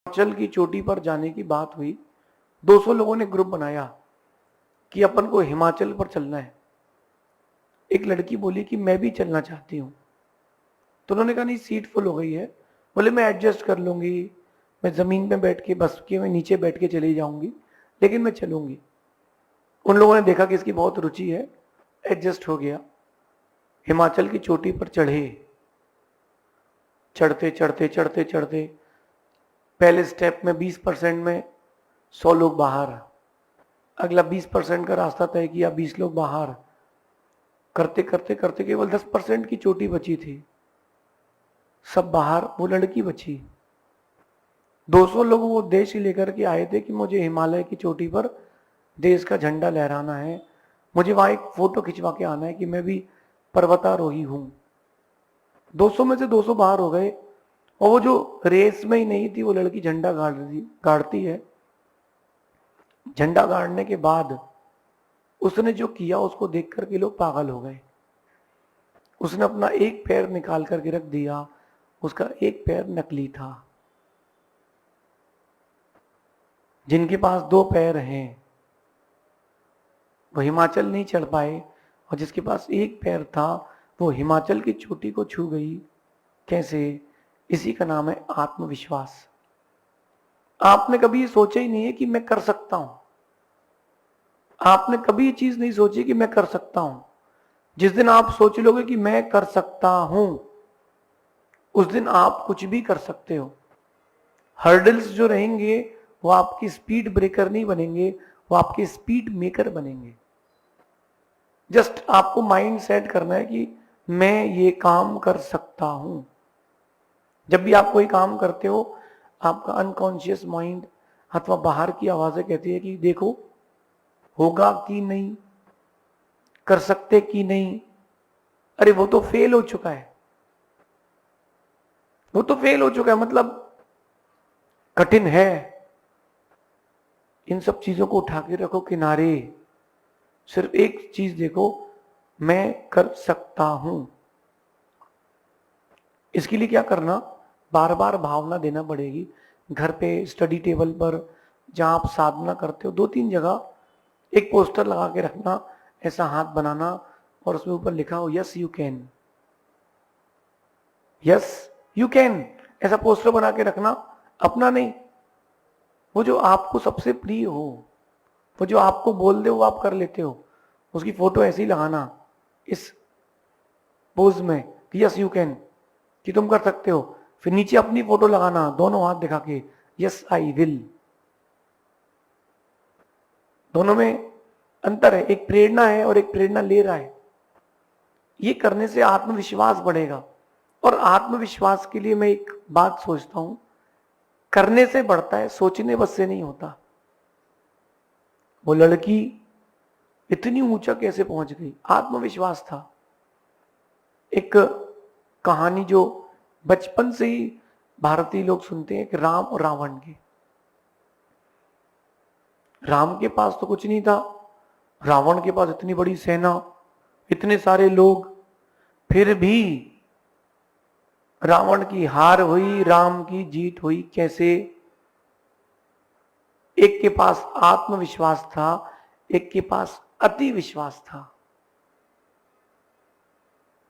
हिमाचल की चोटी पर जाने की बात हुई। 200 लोगों ने ग्रुप बनाया कि अपन को हिमाचल पर चलना है। एक लड़की बोली कि मैं भी चलना चाहती हूँ। तो उन्होंने कहा नहीं, सीट फुल हो गई है। बोले मैं एडजस्ट कर लूंगी, मैं जमीन में बैठ के, बस के मैं नीचे बैठ के चली जाऊंगी, लेकिन मैं चलूंगी। उन लोगों ने देखा कि इसकी बहुत रुचि है, एडजस्ट हो गया। हिमाचल की चोटी पर चढ़े। चढ़ते चढ़ते चढ़ते चढ़ते पहले स्टेप में 20% में 100 लोग बाहर, अगला 20% का रास्ता तय किया, 20 लोग बाहर, करते करते करते केवल 10% की चोटी बची थी, सब बाहर, वो लड़की बची। 200 लोग वो उद्देश्य लेकर के आए थे कि मुझे हिमालय की चोटी पर देश का झंडा लहराना है, मुझे वहां एक फोटो खिंचवा के आना है कि मैं भी पर्वतारोही हूं। 200 में से 200 बाहर हो गए, और वो जो रेस में ही नहीं थी, वो लड़की झंडा गाड़ती है। झंडा गाड़ने के बाद उसने जो किया उसको देख करके लोग पागल हो गए। उसने अपना एक पैर निकाल करके रख दिया, उसका एक पैर नकली था। जिनके पास 2 पैर हैं वो हिमाचल नहीं चढ़ पाए, और जिसके पास एक पैर था वो हिमाचल की चोटी को छू गई। कैसे? इसी का नाम है आत्मविश्वास। आपने कभी सोचा ही नहीं है कि मैं कर सकता हूं। आपने कभी ये चीज नहीं सोची कि मैं कर सकता हूं। जिस दिन आप सोच लोगे कि मैं कर सकता हूं, उस दिन आप कुछ भी कर सकते हो। हर्डल्स जो रहेंगे वो आपकी स्पीड ब्रेकर नहीं बनेंगे, वो आपके स्पीड मेकर बनेंगे। जस्ट आपको माइंड सेट करना है कि मैं ये काम कर सकता हूं। जब भी आप कोई काम करते हो, आपका अनकॉन्शियस माइंड अथवा बाहर की आवाजें कहती है कि देखो होगा कि नहीं, कर सकते कि नहीं, अरे वो तो फेल हो चुका है, वो तो फेल हो चुका है, मतलब कठिन है। इन सब चीजों को उठा के रखो किनारे। सिर्फ एक चीज देखो, मैं कर सकता हूं। इसके लिए क्या करना, बार बार भावना देना पड़ेगी। घर पे, स्टडी टेबल पर, जहां आप साधना करते हो, 2-3 जगह एक पोस्टर लगा के रखना, ऐसा हाथ बनाना और उसमें ऊपर लिखा हो yes you can, yes you can. ऐसा पोस्टर बना के रखना, अपना नहीं, वो जो आपको सबसे प्रिय हो, वो जो आपको बोल दे वो आप कर लेते हो, उसकी फोटो ऐसे ही लगाना इस पोज में कि यस यू कैन, कि तुम कर सकते हो। फिर नीचे अपनी फोटो लगाना, दोनों हाथ दिखा के, यस आई विल। दोनों में अंतर है, एक प्रेरणा है और एक प्रेरणा ले रहा है। ये करने से आत्मविश्वास बढ़ेगा। और आत्मविश्वास के लिए मैं एक बात सोचता हूं, करने से बढ़ता है, सोचने बस से नहीं होता। वो लड़की इतनी ऊंचा कैसे पहुंच गई? आत्मविश्वास था। एक कहानी जो बचपन से ही भारतीय लोग सुनते हैं, कि राम और रावण की। राम के पास तो कुछ नहीं था, रावण के पास इतनी बड़ी सेना, इतने सारे लोग, फिर भी रावण की हार हुई, राम की जीत हुई। कैसे? एक के पास आत्मविश्वास था, एक के पास अति विश्वास था।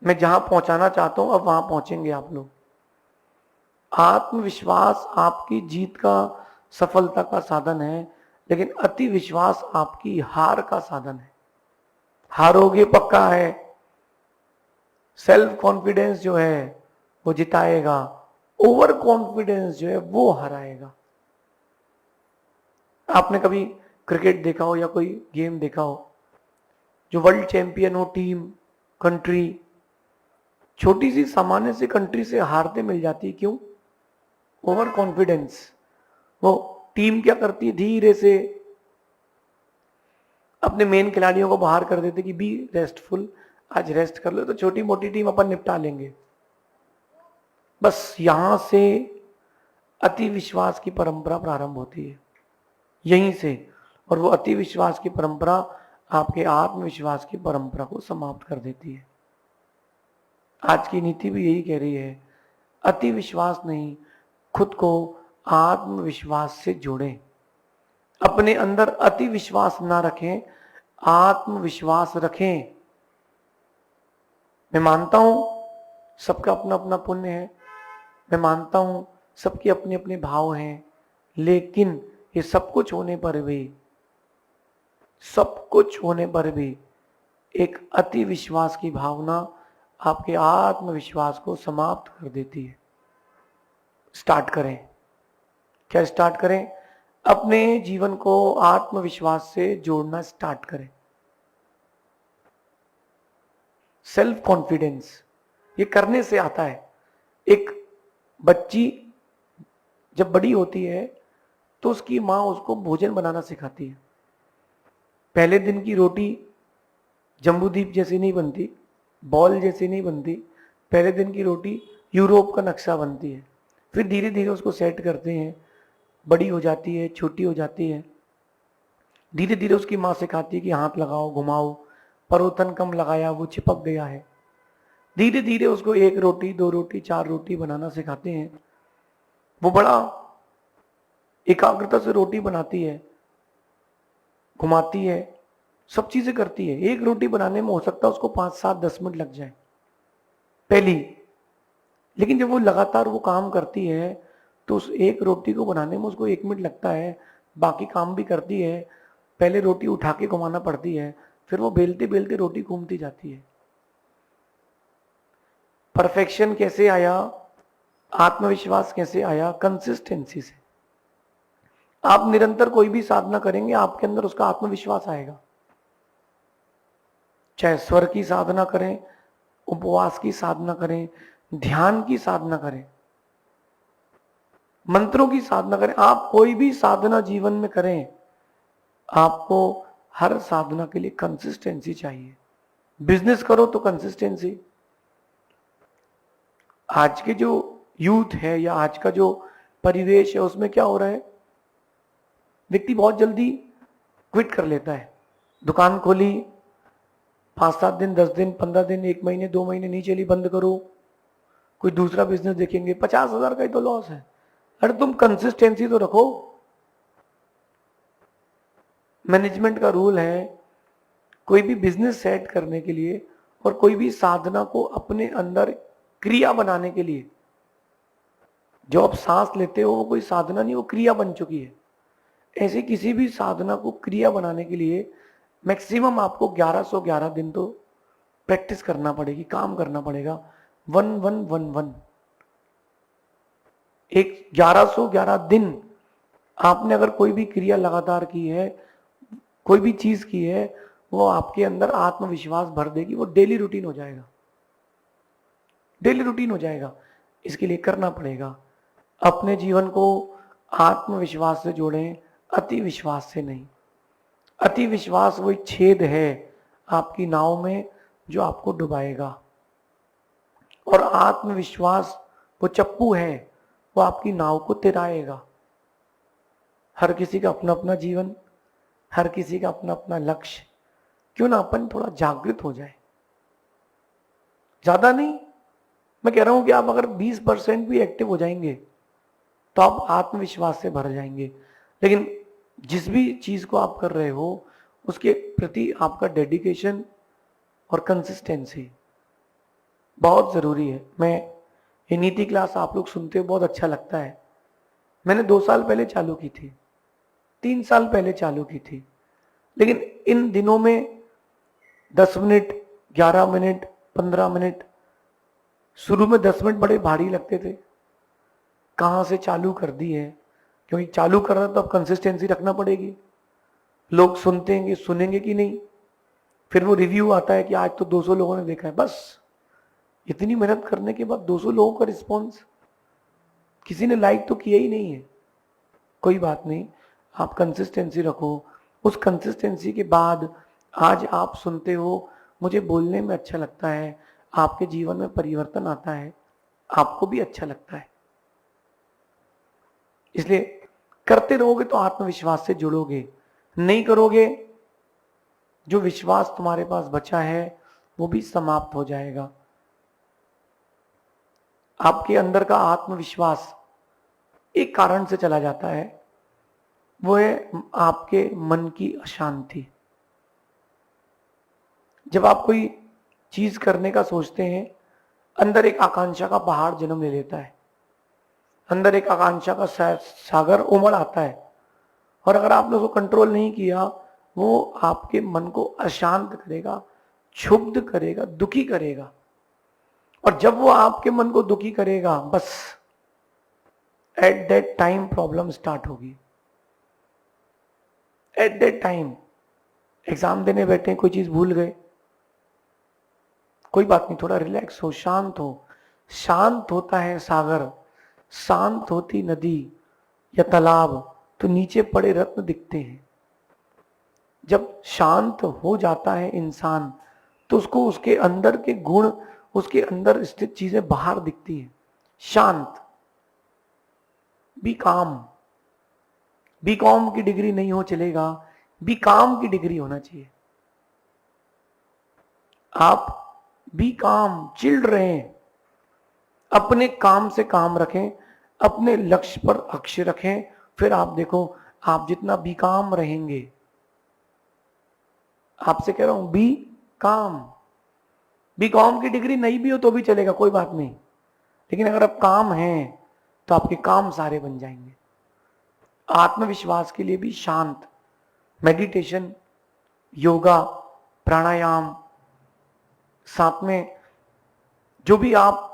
मैं जहां पहुंचाना चाहता हूं अब वहां पहुंचेंगे आप लोग। आत्मविश्वास आपकी जीत का, सफलता का साधन है, लेकिन अति विश्वास आपकी हार का साधन है। हारोगे पक्का है। सेल्फ कॉन्फिडेंस जो है वो जिताएगा, ओवर कॉन्फिडेंस जो है वो हराएगा। आपने कभी क्रिकेट देखा हो या कोई गेम देखा हो, जो वर्ल्ड चैंपियन हो टीम, कंट्री, छोटी सी सामान्य सी कंट्री से हारते मिल जाती है। क्यों? Over confidence. वो टीम क्या करती है, धीरे से अपने मेन खिलाड़ियों को बाहर कर देते कि बी रेस्टफुल, आज रेस्ट कर लो, तो छोटी मोटी टीम अपन निपटा लेंगे। बस यहां से अति विश्वास की परंपरा प्रारंभ होती है, यहीं से। और वो अति विश्वास की परंपरा आपके आत्मविश्वास की परंपरा को समाप्त कर देती है। आज की नीति भी यही कह रही है, अति विश्वास नहीं, खुद को आत्मविश्वास से जोड़ें। अपने अंदर अति विश्वास ना रखें, आत्मविश्वास रखें। मैं मानता हूं सबका अपना अपना पुण्य है, मैं मानता हूं सबके अपने अपने भाव हैं, लेकिन ये सब कुछ होने पर भी एक अति विश्वास की भावना आपके आत्मविश्वास को समाप्त कर देती है। स्टार्ट करें। क्या स्टार्ट करें? अपने जीवन को आत्मविश्वास से जोड़ना स्टार्ट करें। सेल्फ कॉन्फिडेंस ये करने से आता है। एक बच्ची जब बड़ी होती है तो उसकी माँ उसको भोजन बनाना सिखाती है। पहले दिन की रोटी जम्बूद्वीप जैसी नहीं बनती, बॉल जैसी नहीं बनती। पहले दिन की रोटी यूरोप का नक्शा बनती है। फिर धीरे धीरे उसको सेट करते हैं, बड़ी हो जाती है, छोटी हो जाती है। धीरे धीरे उसकी माँ सिखाती है कि हाथ लगाओ, घुमाओ, परोतन कम लगाया, वो चिपक गया है। धीरे धीरे उसको 1 रोटी, 2 रोटी, 4 रोटी बनाना सिखाते हैं। वो बड़ा एकाग्रता से रोटी बनाती है, घुमाती है, सब चीजें करती है। 1 रोटी बनाने में हो सकता है उसको 5, 7, 10 मिनट लग जाए पहली। लेकिन जब वो लगातार वो काम करती है तो उस 1 रोटी को बनाने में उसको 1 मिनट लगता है, बाकी काम भी करती है। पहले रोटी उठा के घुमाना पड़ती है, फिर वो बेलते बेलते रोटी घूमती जाती है। परफेक्शन कैसे आया? आत्मविश्वास कैसे आया? कंसिस्टेंसी से। आप निरंतर कोई भी साधना करेंगे, आपके अंदर उसका आत्मविश्वास आएगा। चाहे स्वर की साधना करें, उपवास की साधना करें, ध्यान की साधना करें, मंत्रों की साधना करें, आप कोई भी साधना जीवन में करें, आपको हर साधना के लिए कंसिस्टेंसी चाहिए। बिजनेस करो तो कंसिस्टेंसी। आज के जो यूथ है या आज का जो परिवेश है उसमें क्या हो रहा है, व्यक्ति बहुत जल्दी क्विट कर लेता है। दुकान खोली, 5-7 दिन, 10 दिन, 15 दिन, 1 महीने, 2 महीने नहीं चली, बंद करो, कोई दूसरा बिजनेस देखेंगे, 50,000 का ही तो लॉस है। अरे तुम कंसिस्टेंसी तो रखो। मैनेजमेंट का रूल है, कोई भी बिजनेस सेट करने के लिए और कोई भी साधना को अपने अंदर क्रिया बनाने के लिए, जो आप सांस लेते हो वो कोई साधना नहीं, वो क्रिया बन चुकी है। ऐसे किसी भी साधना को क्रिया बनाने के लिए मैक्सिमम आपको 1111 दिन तो प्रैक्टिस करना पड़ेगी, काम करना पड़ेगा। 1111 एक 1111 दिन आपने अगर कोई भी क्रिया लगातार की है, कोई भी चीज की है, वो आपके अंदर आत्मविश्वास भर देगी। वो डेली रूटीन हो जाएगा, डेली रूटीन हो जाएगा। इसके लिए करना पड़ेगा। अपने जीवन को आत्मविश्वास से जोड़ें, अति विश्वास से नहीं। अति विश्वास वही छेद है आपकी नाव में जो आपको डुबाएगा, और आत्मविश्वास वो चप्पू है, वो आपकी नाव को तिराएगा। हर किसी का अपना अपना जीवन, हर किसी का अपना अपना लक्ष्य। क्यों ना अपन थोड़ा जागृत हो जाए। ज्यादा नहीं, मैं कह रहा हूं कि आप अगर 20% भी एक्टिव हो जाएंगे तो आप आत्मविश्वास से भर जाएंगे। लेकिन जिस भी चीज को आप कर रहे हो उसके प्रति आपका डेडिकेशन और कंसिस्टेंसी बहुत जरूरी है। मैं ये नीति क्लास आप लोग सुनते हो, बहुत अच्छा लगता है। मैंने 2 साल पहले चालू की थी, 3 साल पहले चालू की थी, लेकिन इन दिनों में 10 मिनट, 11 मिनट, 15 मिनट, शुरू में 10 मिनट बड़े भारी लगते थे। कहां से चालू कर दी है, क्योंकि चालू कर रहा तो अब कंसिस्टेंसी रखना पड़ेगी। लोग सुनेंगे कि नहीं। फिर वो रिव्यू आता है कि आज तो 200 लोगों ने देखा है। बस इतनी मेहनत करने के बाद 200 लोगों का रिस्पॉन्स, किसी ने लाइक तो किया ही नहीं है। कोई बात नहीं, आप कंसिस्टेंसी रखो। उस कंसिस्टेंसी के बाद आज आप सुनते हो, मुझे बोलने में अच्छा लगता है, आपके जीवन में परिवर्तन आता है, आपको भी अच्छा लगता है। इसलिए करते रहोगे तो आत्मविश्वास से जुड़ोगे। नहीं करोगे, जो विश्वास तुम्हारे पास बचा है वो भी समाप्त हो जाएगा। आपके अंदर का आत्मविश्वास एक कारण से चला जाता है, वो है आपके मन की अशांति। जब आप कोई चीज करने का सोचते हैं, अंदर एक आकांक्षा का पहाड़ जन्म ले लेता है, अंदर एक आकांक्षा का सागर उमड़ आता है, और अगर आपने उसको कंट्रोल नहीं किया, वो आपके मन को अशांत करेगा, क्षुब्ध करेगा, दुखी करेगा। और जब वो आपके मन को दुखी करेगा, बस at that time problem start होगी। एट दैट टाइम एग्जाम देने बैठे, कोई चीज भूल गए, कोई बात नहीं, थोड़ा रिलैक्स हो, शांत हो। शांत होता है सागर, शांत होती नदी या तालाब, तो नीचे पड़े रत्न दिखते हैं। जब शांत हो जाता है इंसान, तो उसको उसके अंदर के गुण, उसके अंदर स्थित चीजें बाहर दिखती हैं। शांत, बी काम। बी कॉम की डिग्री नहीं हो चलेगा, बी काम की डिग्री होना चाहिए। आप बी काम, चिल्ड रहें, अपने काम से काम रखें, अपने लक्ष्य पर अक्ष्य रखें, फिर आप देखो, आप जितना बी काम रहेंगे, आपसे कह रहा हूं बी काम। बी कॉम की डिग्री नहीं भी हो तो भी चलेगा, कोई बात नहीं, लेकिन अगर आप काम हैं तो आपके काम सारे बन जाएंगे। आत्मविश्वास के लिए भी शांत, मेडिटेशन, योगा, प्राणायाम, साथ में जो भी आप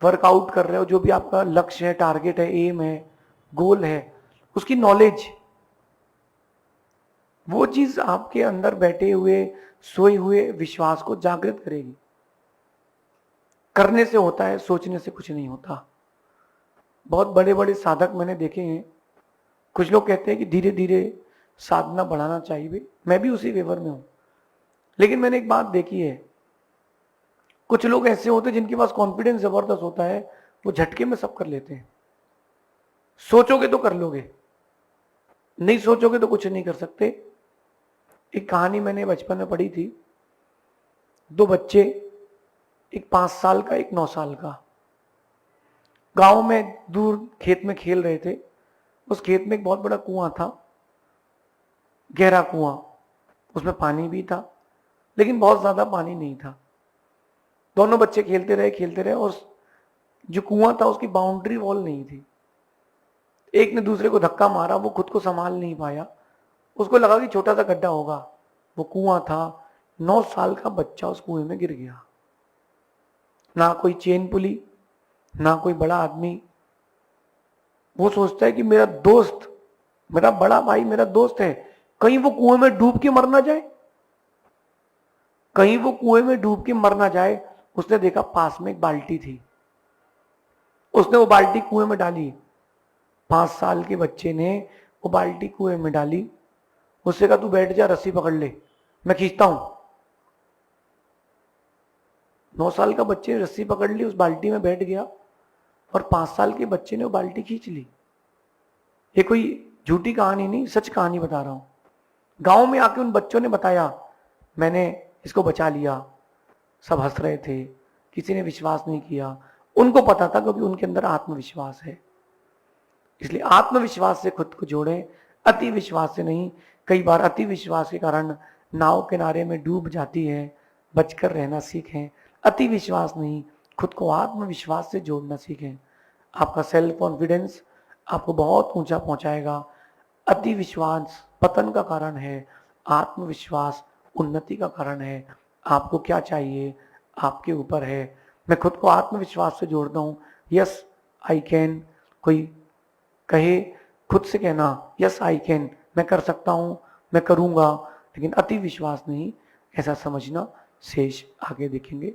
वर्कआउट कर रहे हो, जो भी आपका लक्ष्य है, टारगेट है, एम है, गोल है, उसकी नॉलेज, वो चीज आपके अंदर बैठे हुए, सोए हुए विश्वास को जागृत करेगी। करने से होता है, सोचने से कुछ नहीं होता। बहुत बड़े बड़े साधक मैंने देखे हैं। कुछ लोग कहते हैं कि धीरे धीरे साधना बढ़ाना चाहिए, मैं भी उसी फेवर में हूं, लेकिन मैंने एक बात देखी है, कुछ लोग ऐसे होते हैं जिनके पास कॉन्फिडेंस जबरदस्त होता है, वो झटके में सब कर लेते हैं। सोचोगे तो कर लोगे, नहीं सोचोगे तो कुछ नहीं कर सकते। एक कहानी मैंने बचपन में पढ़ी थी, दो बच्चे, एक 5 साल का, एक 9 साल का, गांव में दूर खेत में खेल रहे थे। उस खेत में एक बहुत बड़ा कुआं था, गहरा कुआं, उसमें पानी भी था, लेकिन बहुत ज्यादा पानी नहीं था। दोनों बच्चे खेलते रहे, और जो कुआं था उसकी बाउंड्री वॉल नहीं थी। एक ने दूसरे को धक्का मारा, वो खुद को संभाल नहीं पाया, उसको लगा कि छोटा सा गड्ढा होगा, वो कुआं था। 9 साल का बच्चा उस कुएं में गिर गया। ना कोई चेन पुली, ना कोई बड़ा आदमी। वो सोचता है कि मेरा दोस्त, मेरा बड़ा भाई मेरा दोस्त है, कहीं वो कुएं में डूब के मर ना जाए, कहीं वो कुएं में डूब के मर ना जाए। उसने देखा पास में एक बाल्टी थी, उसने वो बाल्टी कुएं में डाली। 5 साल के बच्चे ने वो बाल्टी कुएं में डाली, उससे कहा तू बैठ जा, रस्सी पकड़ ले, मैं खींचता हूं। 9 साल का बच्चे ने रस्सी पकड़ ली, उस बाल्टी में बैठ गया, और 5 साल के बच्चे ने वो बाल्टी खींच ली। ये कोई झूठी कहानी नहीं, सच कहानी बता रहा हूं। गांव में आके उन बच्चों ने बताया, मैंने इसको बचा लिया। सब हंस रहे थे, किसी ने विश्वास नहीं किया। उनको पता था क्योंकि उनके अंदर आत्मविश्वास है। इसलिए आत्मविश्वास से खुद को जोड़ें, अति विश्वास से नहीं। कई बार अति विश्वास के कारण नाव किनारे में डूब जाती है, बचकर रहना सीखें। अति विश्वास नहीं, खुद को आत्मविश्वास से जोड़ना सीखें। आपका सेल्फ कॉन्फिडेंस आपको बहुत ऊंचा पहुंचाएगा। अति विश्वास पतन का कारण है, आत्मविश्वास उन्नति का कारण है। आपको क्या चाहिए, आपके ऊपर है। मैं खुद को आत्मविश्वास से जोड़ता हूं, यस आई कैन। कोई कहे, खुद से कहना यस आई कैन, मैं कर सकता हूं, मैं करूंगा, लेकिन अति विश्वास नहीं, ऐसा समझना। शेष आगे देखेंगे।